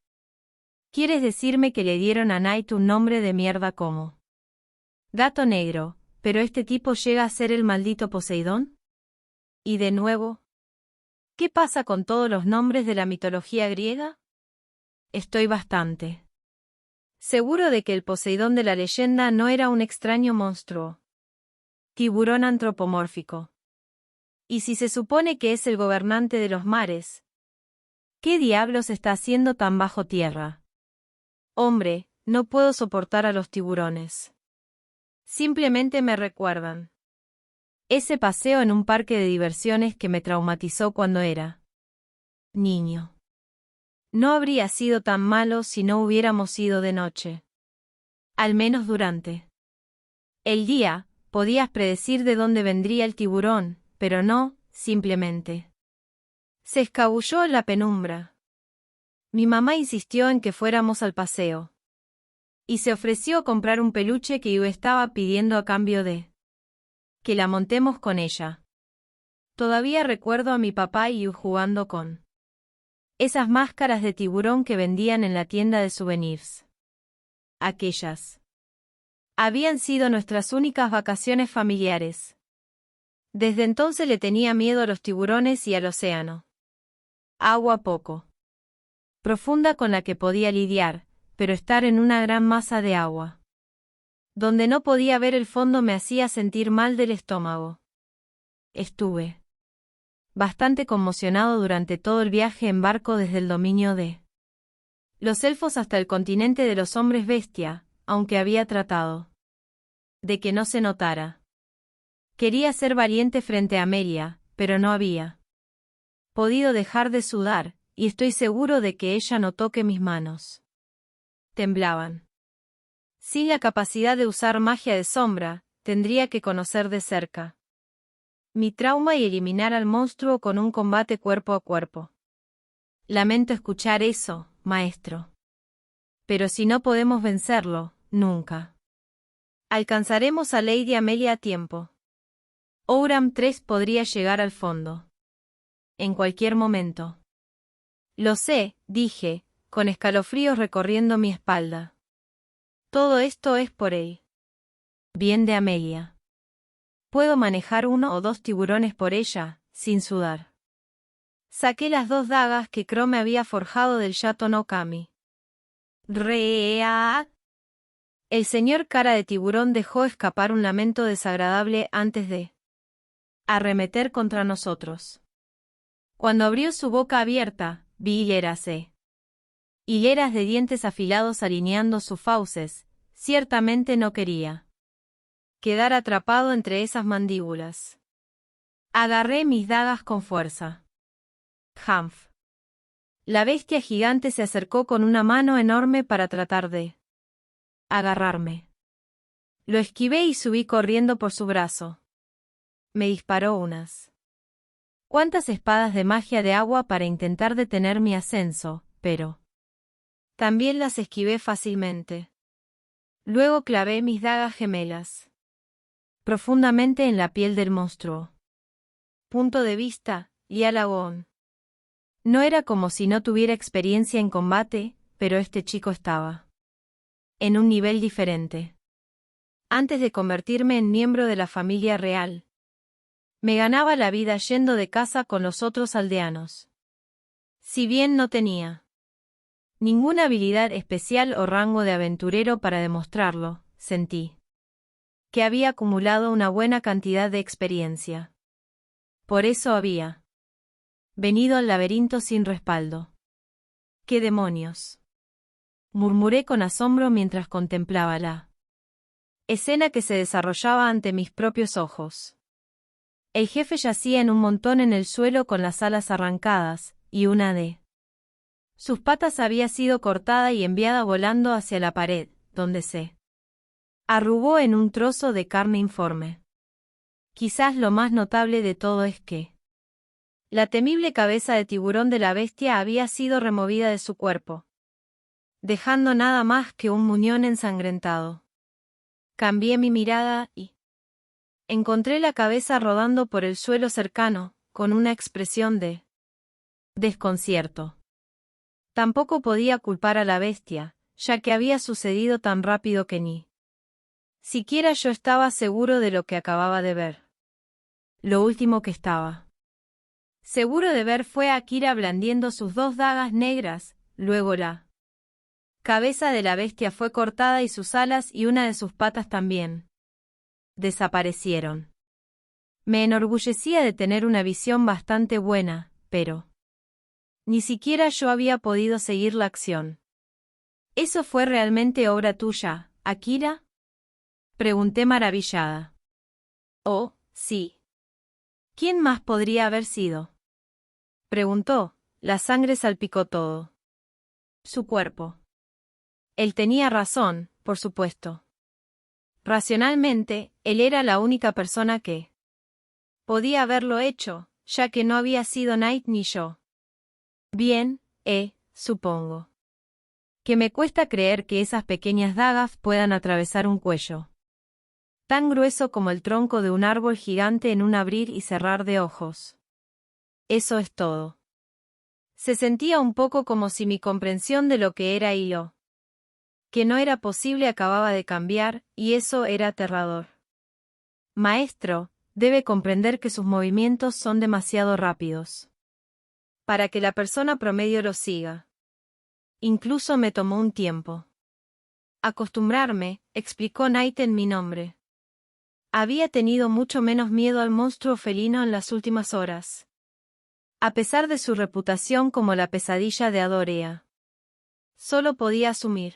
¿Quieres decirme que le dieron a Knight un nombre de mierda como Gato Negro, pero este tipo llega a ser el maldito Poseidón? Y de nuevo, ¿qué pasa con todos los nombres de la mitología griega? Estoy bastante seguro de que el Poseidón de la leyenda no era un extraño monstruo tiburón antropomórfico. Y si se supone que es el gobernante de los mares, ¿qué diablos está haciendo tan bajo tierra? Hombre, no puedo soportar a los tiburones. Simplemente me recuerdan ese paseo en un parque de diversiones que me traumatizó cuando era niño. No habría sido tan malo si no hubiéramos ido de noche. Al menos durante el día, podías predecir de dónde vendría el tiburón, pero no, simplemente se escabulló en la penumbra. Mi mamá insistió en que fuéramos al paseo. Y se ofreció a comprar un peluche que yo estaba pidiendo a cambio de que la montemos con ella. Todavía recuerdo a mi papá y yo jugando con esas máscaras de tiburón que vendían en la tienda de souvenirs. Aquellas habían sido nuestras únicas vacaciones familiares. Desde entonces le tenía miedo a los tiburones y al océano. Agua poco profunda con la que podía lidiar, pero estar en una gran masa de agua donde no podía ver el fondo me hacía sentir mal del estómago. Estuve bastante conmocionado durante todo el viaje en barco desde el dominio de los elfos hasta el continente de los hombres bestia, aunque había tratado de que no se notara. Quería ser valiente frente a Amelia, pero no había podido dejar de sudar, y estoy seguro de que ella notó que mis manos temblaban. Sin la capacidad de usar magia de sombra, tendría que conocer de cerca mi trauma y eliminar al monstruo con un combate cuerpo a cuerpo. Lamento escuchar eso, maestro. Pero si no podemos vencerlo, nunca alcanzaremos a Lady Amelia a tiempo. Ouram 3 podría llegar al fondo en cualquier momento. Lo sé, dije, con escalofríos recorriendo mi espalda. Todo esto es por el bien de Amelia. Puedo manejar 1 o 2 tiburones por ella, sin sudar. Saqué las 2 dagas que Crow me había forjado del Yato no Kami. Rea. El señor cara de tiburón dejó escapar un lamento desagradable antes de arremeter contra nosotros. Cuando abrió su boca abierta, vi hileras de dientes afilados alineando sus fauces. Ciertamente no quería quedar atrapado entre esas mandíbulas. Agarré mis dagas con fuerza. Humph. La bestia gigante se acercó con una mano enorme para tratar de agarrarme. Lo esquivé y subí corriendo por su brazo. Me disparó unas cuantas espadas de magia de agua para intentar detener mi ascenso, pero también las esquivé fácilmente. Luego clavé mis dagas gemelas profundamente en la piel del monstruo. Punto de vista, Lialagón. No era como si no tuviera experiencia en combate, pero este chico estaba en un nivel diferente. Antes de convertirme en miembro de la familia real, me ganaba la vida yendo de caza con los otros aldeanos. Si bien no tenía ninguna habilidad especial o rango de aventurero para demostrarlo, sentí que había acumulado una buena cantidad de experiencia. Por eso había venido al laberinto sin respaldo. ¡Qué demonios!, murmuré con asombro mientras contemplaba la escena que se desarrollaba ante mis propios ojos. El jefe yacía en un montón en el suelo con las alas arrancadas, y una de sus patas había sido cortada y enviada volando hacia la pared, donde se arrugó en un trozo de carne informe. Quizás lo más notable de todo es que la temible cabeza de tiburón de la bestia había sido removida de su cuerpo, dejando nada más que un muñón ensangrentado. Cambié mi mirada y encontré la cabeza rodando por el suelo cercano, con una expresión de desconcierto. Tampoco podía culpar a la bestia, ya que había sucedido tan rápido que ni siquiera yo estaba seguro de lo que acababa de ver. Lo último que estaba seguro de ver fue a Akira blandiendo sus dos dagas negras, luego la cabeza de la bestia fue cortada y sus alas y una de sus patas también desaparecieron. Me enorgullecía de tener una visión bastante buena, pero ni siquiera yo había podido seguir la acción. ¿Eso fue realmente obra tuya, Akira?, pregunté maravillada. Oh, sí. ¿Quién más podría haber sido?, preguntó. La sangre salpicó todo su cuerpo. Él tenía razón, por supuesto. Racionalmente, él era la única persona que podía haberlo hecho, ya que no había sido Knight ni yo. Bien, supongo que me cuesta creer que esas pequeñas dagas puedan atravesar un cuello tan grueso como el tronco de un árbol gigante en un abrir y cerrar de ojos. Eso es todo. Se sentía un poco como si mi comprensión de lo que era y lo que no era posible acababa de cambiar, y eso era aterrador. Maestro, debe comprender que sus movimientos son demasiado rápidos para que la persona promedio los siga. Incluso me tomó un tiempo acostumbrarme, explicó Knight en mi nombre. Había tenido mucho menos miedo al monstruo felino en las últimas horas, a pesar de su reputación como la pesadilla de Adorea. Solo podía asumir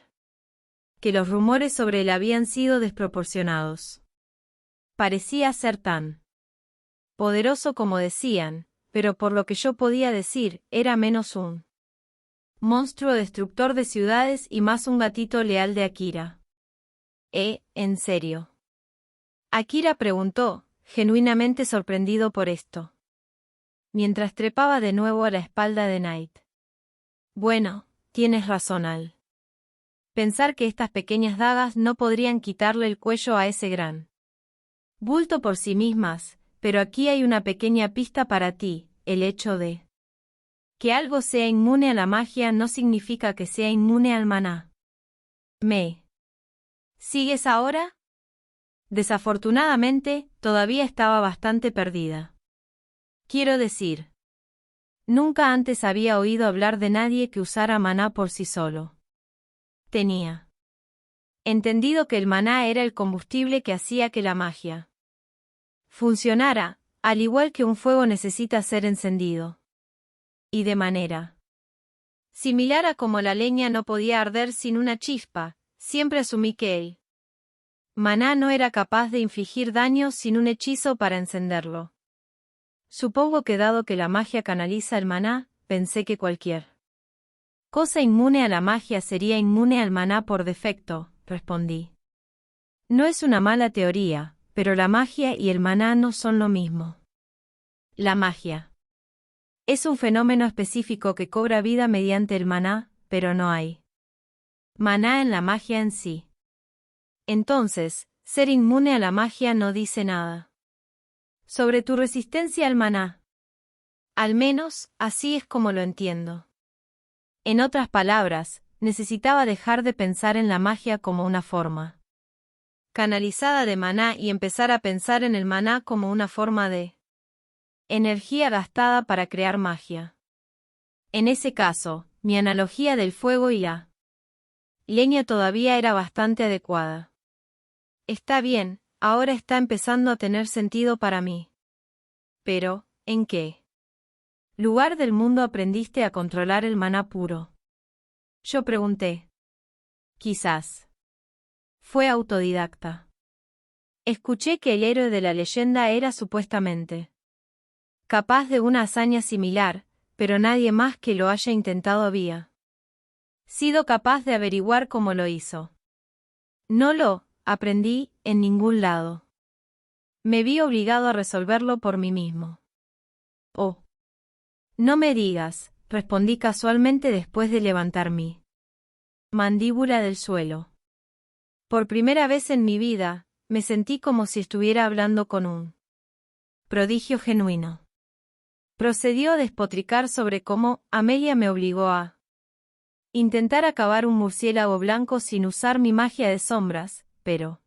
que los rumores sobre él habían sido desproporcionados. Parecía ser tan poderoso como decían, pero por lo que yo podía decir, era menos un monstruo destructor de ciudades y más un gatito leal de Akira. ¿En serio?, Akira preguntó, genuinamente sorprendido por esto, mientras trepaba de nuevo a la espalda de Knight. Bueno, tienes razón al pensar que estas pequeñas dagas no podrían quitarle el cuello a ese gran bulto por sí mismas, pero aquí hay una pequeña pista para ti: el hecho de que algo sea inmune a la magia no significa que sea inmune al maná. ¿Me sigues ahora? Desafortunadamente, todavía estaba bastante perdida. Quiero decir, nunca antes había oído hablar de nadie que usara maná por sí solo. tenía entendido que el maná era el combustible que hacía que la magia funcionara, al igual que un fuego necesita ser encendido. Y de manera similar a como la leña no podía arder sin una chispa, siempre asumí que el maná no era capaz de infligir daño sin un hechizo para encenderlo. Supongo que dado que la magia canaliza el maná, pensé que cualquier cosa inmune a la magia sería inmune al maná por defecto, respondí. No es una mala teoría, pero la magia y el maná no son lo mismo. La magia es un fenómeno específico que cobra vida mediante el maná, pero no hay maná en la magia en sí. Entonces, ser inmune a la magia no dice nada sobre tu resistencia al maná. Al menos, así es como lo entiendo. En otras palabras, necesitaba dejar de pensar en la magia como una forma canalizada de maná y empezar a pensar en el maná como una forma de energía gastada para crear magia. En ese caso, mi analogía del fuego y la leña todavía era bastante adecuada. Está bien, ahora está empezando a tener sentido para mí. Pero, ¿en qué lugar del mundo aprendiste a controlar el maná puro? Yo pregunté. Quizás fue autodidacta. Escuché que el héroe de la leyenda era supuestamente capaz de una hazaña similar, pero nadie más que lo haya intentado había sido capaz de averiguar cómo lo hizo. No lo aprendí en ningún lado. Me vi obligado a resolverlo por mí mismo. Oh. No me digas, respondí casualmente después de levantar mi mandíbula del suelo. Por primera vez en mi vida, me sentí como si estuviera hablando con un prodigio genuino. Procedió a despotricar sobre cómo Amelia me obligó a intentar acabar un murciélago blanco sin usar mi magia de sombras, pero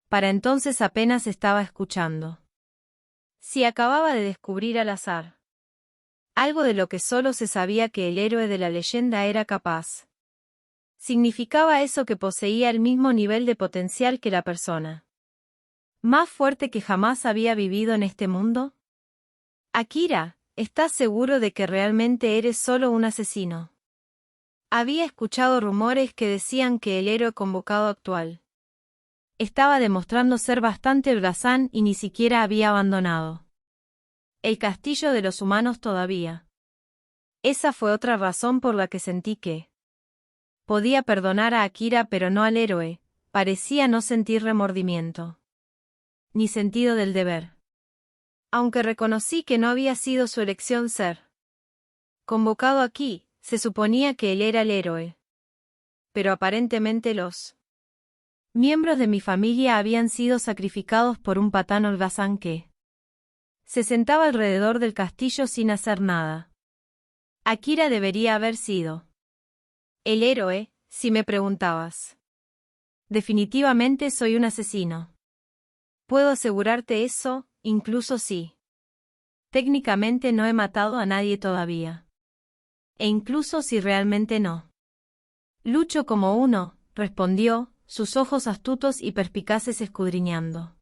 para entonces apenas estaba escuchando. Si acababa de descubrir al azar algo de lo que solo se sabía que el héroe de la leyenda era capaz. ¿Significaba eso que poseía el mismo nivel de potencial que la persona más fuerte que jamás había vivido en este mundo? Akira, ¿estás seguro de que realmente eres solo un asesino? Había escuchado rumores que decían que el héroe convocado actual estaba demostrando ser bastante holgazán y ni siquiera había abandonado el castillo de los humanos todavía. Esa fue otra razón por la que sentí que podía perdonar a Akira pero no al héroe. Parecía no sentir remordimiento ni sentido del deber. Aunque reconocí que no había sido su elección ser convocado aquí, se suponía que él era el héroe. Pero aparentemente los miembros de mi familia habían sido sacrificados por un patán holgazán que se sentaba alrededor del castillo sin hacer nada. Akira debería haber sido el héroe, si me preguntabas. Definitivamente soy un asesino. Puedo asegurarte eso, incluso si técnicamente no he matado a nadie todavía. E incluso si realmente no lucho como uno, respondió, sus ojos astutos y perspicaces escudriñando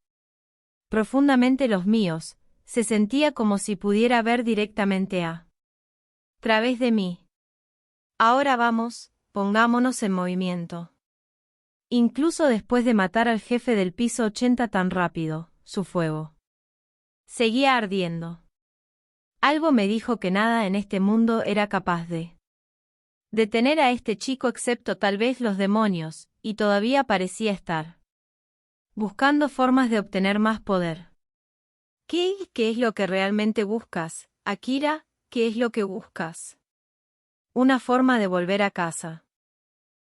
profundamente los míos. Se sentía como si pudiera ver directamente a través de mí. Ahora vamos, pongámonos en movimiento. Incluso después de matar al jefe del piso 80 tan rápido, su fuego seguía ardiendo. Algo me dijo que nada en este mundo era capaz de detener a este chico excepto tal vez los demonios, y todavía parecía estar buscando formas de obtener más poder. ¿Qué es lo que realmente buscas, Akira? ¿Qué es lo que buscas? Una forma de volver a casa.